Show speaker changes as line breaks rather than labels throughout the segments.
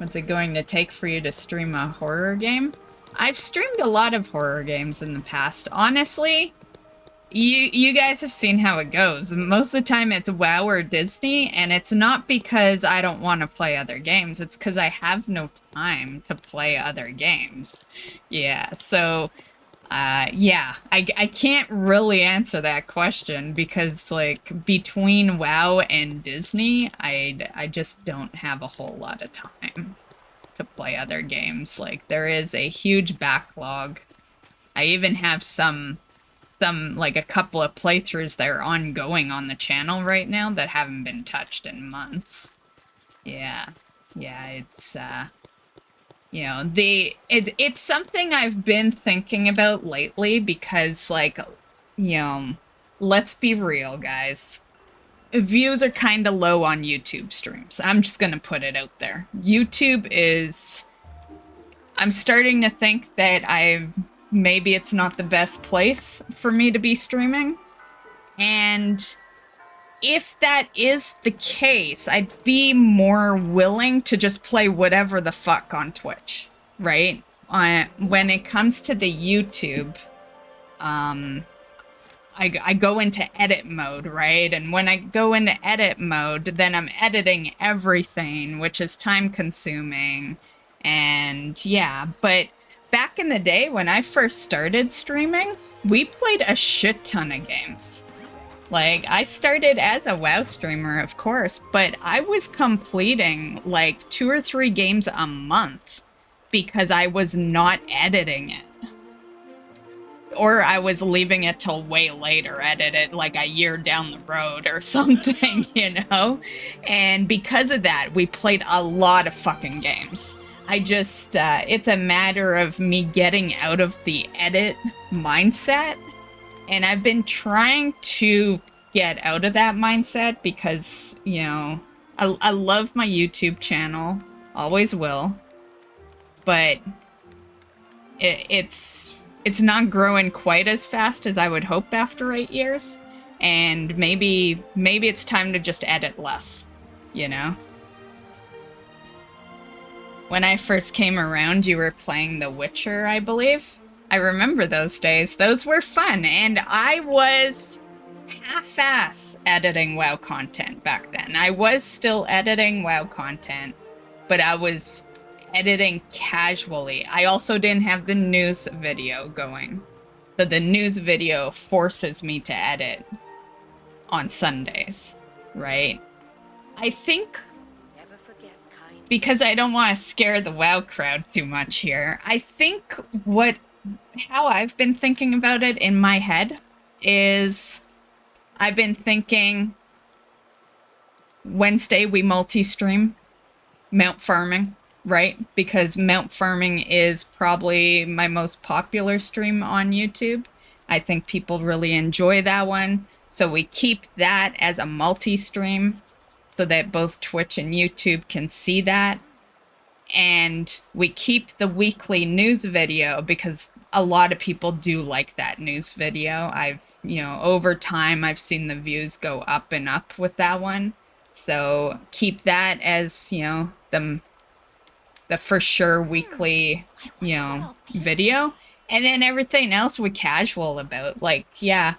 What's it going to take for you to stream a horror game? I've streamed a lot of horror games in the past. Honestly, you guys have seen how it goes. Most of the time it's WoW or Disney, and it's not because I don't want to play other games. It's because I have no time to play other games. Yeah, so yeah, I can't really answer that question because, like, between WoW and Disney, I just don't have a whole lot of time to play other games. Like, there is a huge backlog. I even have some like a couple of playthroughs that are ongoing on the channel right now that haven't been touched in months. Yeah. Yeah, it's you know, it's something I've been thinking about lately because, like, you know, let's be real, guys. Views are kind of low on YouTube streams. I'm just gonna put it out there. YouTube is... I'm starting to think that maybe it's not the best place for me to be streaming. And if that is the case, I'd be more willing to just play whatever the fuck on Twitch, right? When it comes to the YouTube, I go into edit mode, right? And when I go into edit mode, then I'm editing everything, which is time consuming. And yeah, but back in the day when I first started streaming, we played a shit ton of games. Like, I started as a WoW streamer, of course, but I was completing like 2 or 3 games a month because I was not editing it. Or I was leaving it till way later, edit it like a year down the road or something, you know? And because of that, we played a lot of fucking games. I just, it's a matter of me getting out of the edit mindset. And I've been trying to get out of that mindset because, you know, I love my YouTube channel, always will. But it's not growing quite as fast as I would hope after 8 years. And maybe it's time to just edit less, you know? When I first came around, you were playing The Witcher, I believe. I remember those days. Those were fun, and I was half-ass editing WoW content back then. I was still editing WoW content, but I was editing casually. I also didn't have the news video going. So the news video forces me to edit on Sundays, right? I think... because I don't want to scare the WoW crowd too much here, I think how I've been thinking about it in my head is I've been thinking Wednesday we multi-stream mount farming, right? Because mount farming is probably my most popular stream on YouTube. I think people really enjoy that one. So we keep that as a multi-stream, so that both Twitch and YouTube can see that. And we keep the weekly news video because a lot of people do like that news video. Over time, I've seen the views go up and up with that one. So keep that as, the for sure weekly, video. And then everything else we're casual about. Like, yeah.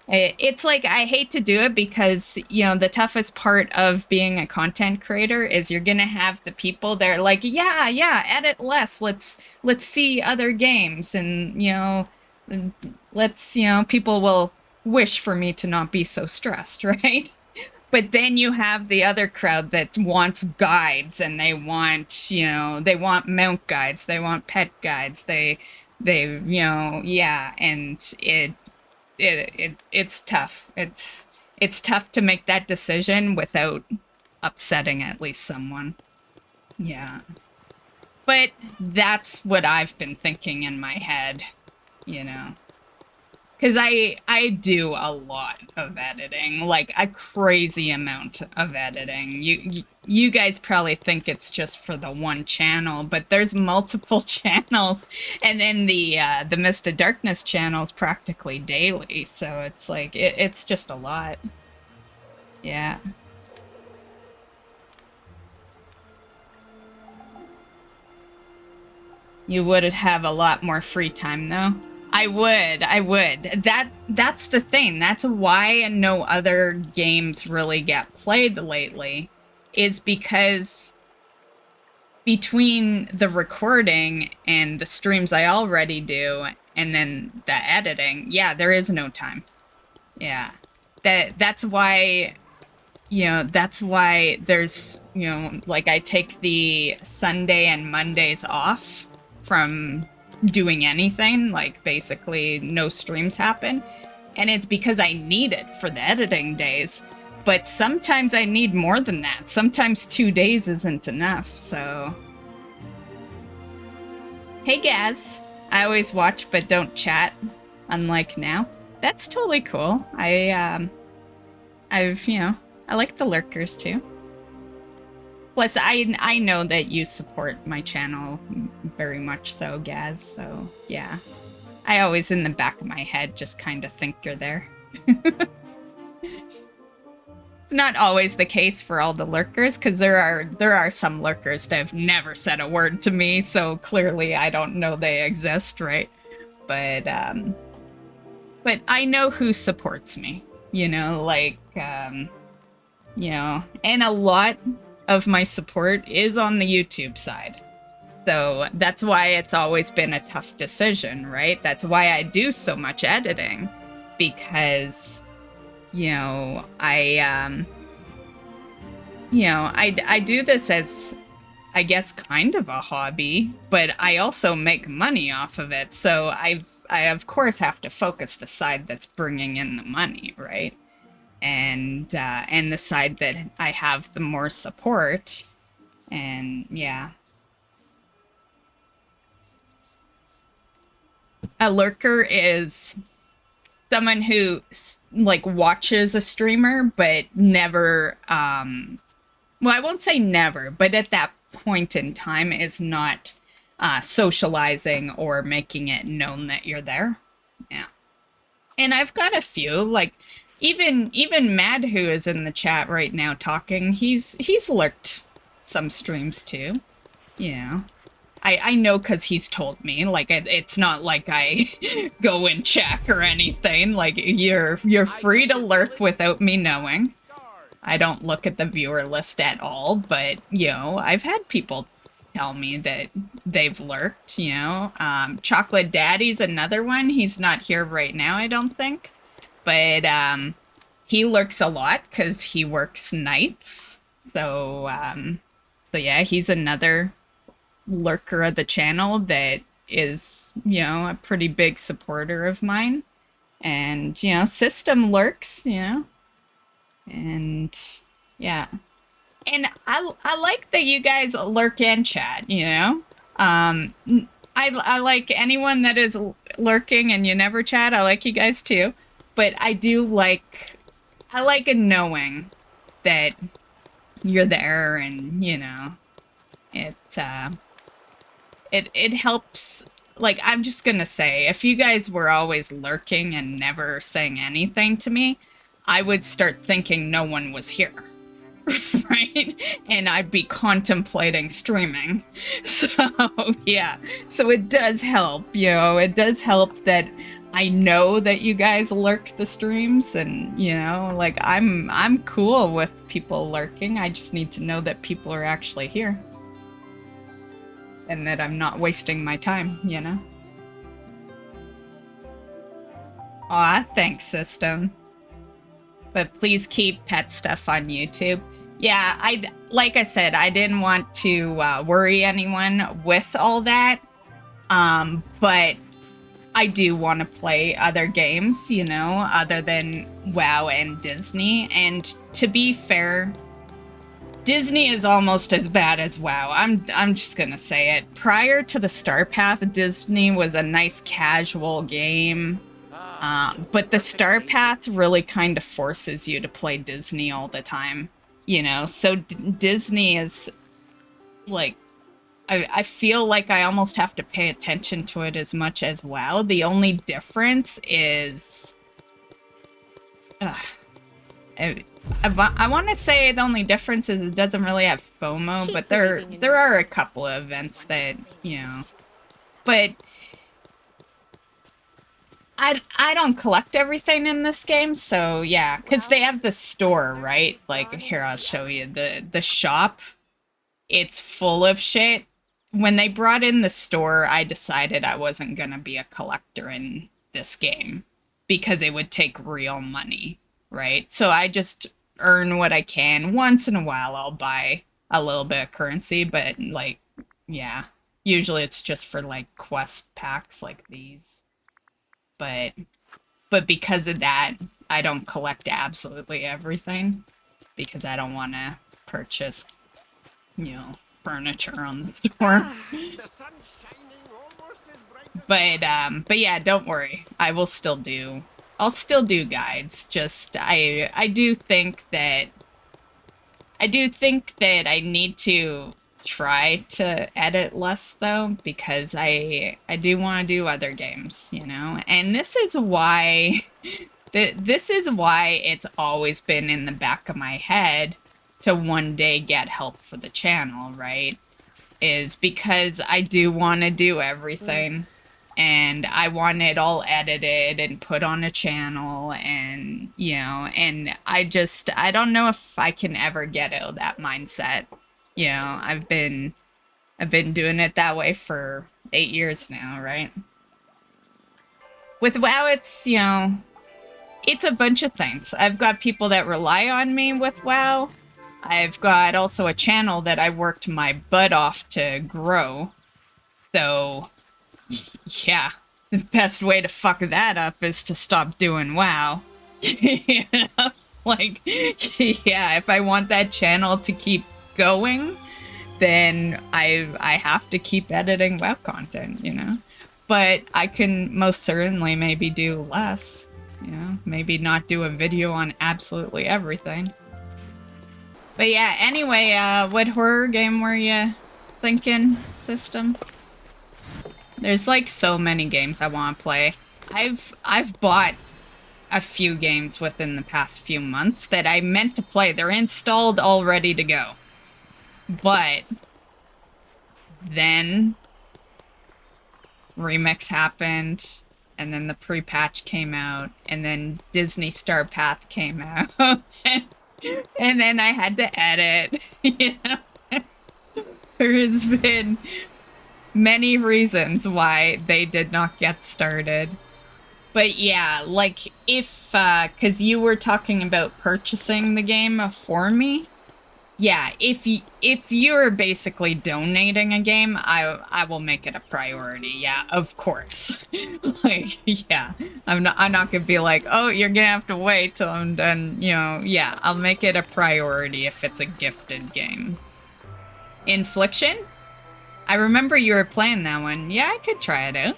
It's like, I hate to do it because, the toughest part of being a content creator is you're going to have the people that are like, yeah, edit less. Let's see other games. And, people will wish for me to not be so stressed, right? But then you have the other crowd that wants guides, and they want mount guides. They want pet guides. And it's tough. It's tough to make that decision without upsetting at least someone. Yeah. But that's what I've been thinking in my head, Because I do a lot of editing, like a crazy amount of editing. You guys probably think it's just for the one channel, but there's multiple channels, and then the mystofdarkness channel is practically daily, so it's like it's just a lot. Yeah. You would have a lot more free time, though. I would. That's the thing. That's why no other games really get played lately, is because between the recording and the streams I already do, and then the editing, yeah, there is no time. Yeah. That's why, that's why there's, like I take the Sunday and Mondays off from doing anything, like basically no streams happen. And it's because I need it for the editing days. But sometimes I need more than that. Sometimes 2 days isn't enough, so. Hey, Gaz. I always watch but don't chat, unlike now. That's totally cool. I like the lurkers too. Plus, I know that you support my channel very much so, Gaz, so yeah. I always in the back of my head just kind of think you're there. It's not always the case for all the lurkers, because there are some lurkers that have never said a word to me, so clearly I don't know they exist, right? But I know who supports me, and a lot of my support is on the YouTube side. So that's why it's always been a tough decision, right? That's why I do so much editing, because I do this as, I guess, kind of a hobby, but I also make money off of it. So I of course have to focus the side that's bringing in the money, right? And the side that I have the more support, and yeah. A lurker is someone who watches a streamer but never well, I won't say never, but at that point in time is not socializing or making it known that you're there. Yeah. And I've got a few, even Mad, who is in the chat right now talking, he's lurked some streams too. I know because he's told me. It's not like I go and check or anything. You're free to lurk without me knowing. I don't look at the viewer list at all, but I've had people tell me that they've lurked. Chocolate Daddy's another one. He's not here right now, I don't think, but he lurks a lot because he works nights. So yeah, he's another lurker of the channel that is, a pretty big supporter of mine. And, System lurks, and yeah. And I like that you guys lurk and chat, I like anyone that is lurking and you never chat. I like you guys too. But I like knowing that you're there, and, it helps. I'm just gonna say, if you guys were always lurking and never saying anything to me, I would start thinking no one was here, right? And I'd be contemplating streaming. So, yeah. So it does help, it does help that I know that you guys lurk the streams, and, I'm cool with people lurking. I just need to know that people are actually here. And that I'm not wasting my time, Aw, thanks, System. But please keep pet stuff on YouTube. Yeah, like I said, I didn't want to worry anyone with all that. But I do want to play other games, other than WoW and Disney. And to be fair, Disney is almost as bad as WoW. I'm just gonna say it. Prior to the Star Path, Disney was a nice casual game. But the Star Path really kind of forces you to play Disney all the time, So Disney is I feel like I almost have to pay attention to it as much as WoW. The only difference is, I want to say the only difference is it doesn't really have FOMO, but there are a couple of events that, but I don't collect everything in this game, so yeah, because they have the store, right? Like, here, I'll show you. The shop, it's full of shit. When they brought in the store, I decided I wasn't gonna be a collector in this game because it would take real money, right? So I just earn what I can. Once in a while, I'll buy a little bit of currency, but like, yeah, usually it's just for like quest packs like these. But because of that, I don't collect absolutely everything because I don't want to purchase, furniture on the store. But yeah, don't worry. I'll still do guides. Just I do think that I need to try to edit less though, because I do want to do other games, And this is why it's always been in the back of my head to one day get help for the channel, right? Is because I do want to do everything. And I want it all edited and put on a channel, and and I don't know if I can ever get out of that mindset. I've been doing it that way for 8 years now, right? With WoW, it's it's a bunch of things. I've got people that rely on me with WoW. I've got also a channel that I worked my butt off to grow. So yeah, the best way to fuck that up is to stop doing WoW. Like, yeah, if I want that channel to keep going, then I have to keep editing WoW content, But I can most certainly maybe do less, Maybe not do a video on absolutely everything. But yeah, anyway, what horror game were you thinking, System? There's like so many games I want to play. I've bought a few games within the past few months that I meant to play. They're installed, all ready to go. But then Remix happened, and then the pre-patch came out, and then Disney Star Path came out, and then I had to edit. There has been many reasons why they did not get started. But yeah, like, if, because you were talking about purchasing the game for me. Yeah, if you're basically donating a game, I will make it a priority. Yeah, of course. Like, yeah, I'm not gonna be like, oh, you're gonna have to wait till I'm done. Yeah, I'll make it a priority if it's a gifted game. Infliction? I remember you were playing that one. Yeah, I could try it out.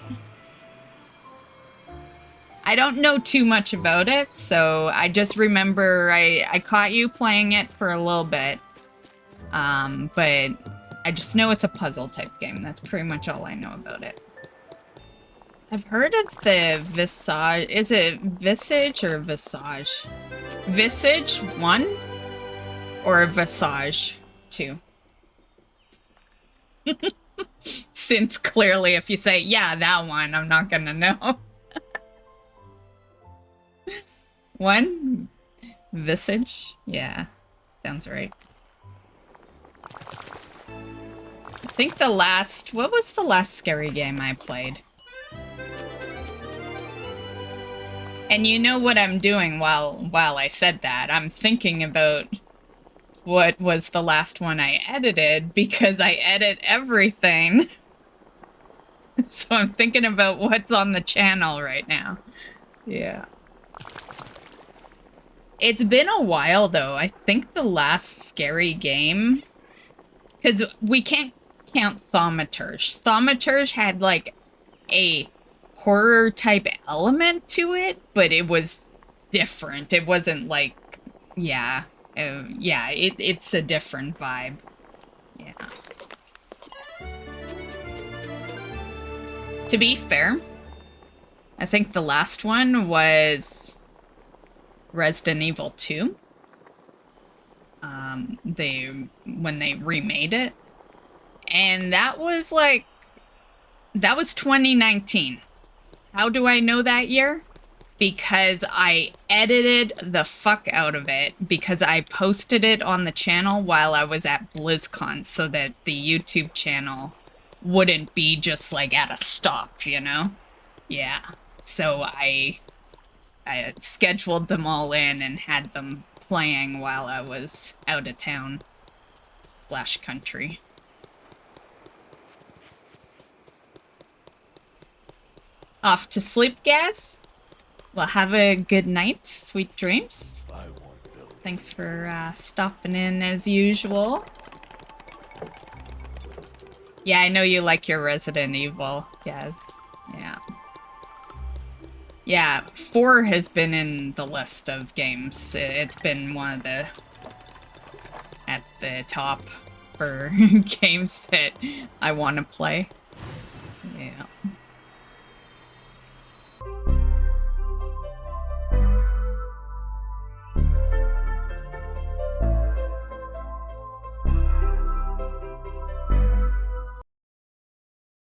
I don't know too much about it, so I just remember I caught you playing it for a little bit. But I just know it's a puzzle type game. That's pretty much all I know about it. I've heard of the Visage. Is it Visage or Visage? Visage 1 or Visage 2? Since clearly if you say, yeah, that one, I'm not gonna know. One? Visage? Yeah, sounds right. I think what was the last scary game I played? And you know what I'm doing while I said that? I'm thinking about what was the last one I edited, because I edit everything. So I'm thinking about what's on the channel right now. Yeah. It's been a while, though. I think the last scary game... Because we can't count Thaumaturge. Thaumaturge had, like, a horror-type element to it, but it was different. It wasn't, like... Yeah. Yeah, it's a different vibe. Yeah. To be fair, I think the last one was Resident Evil 2. When they remade it. And that was like That was 2019. How do I know that year? Because I edited the fuck out of it because I posted it on the channel while I was at BlizzCon so that the YouTube channel wouldn't be just like at a stop, you know? Yeah. So I scheduled them all in and had them playing while I was out of town / country. Off to sleep, Gaz? Well, have a good night. Sweet dreams. Thanks for stopping in as usual. Yeah, I know you like your Resident Evil, Gaz. Yeah. Yeah, 4 has been in the list of games. It's been one of the... at the top for games that I want to play. Yeah.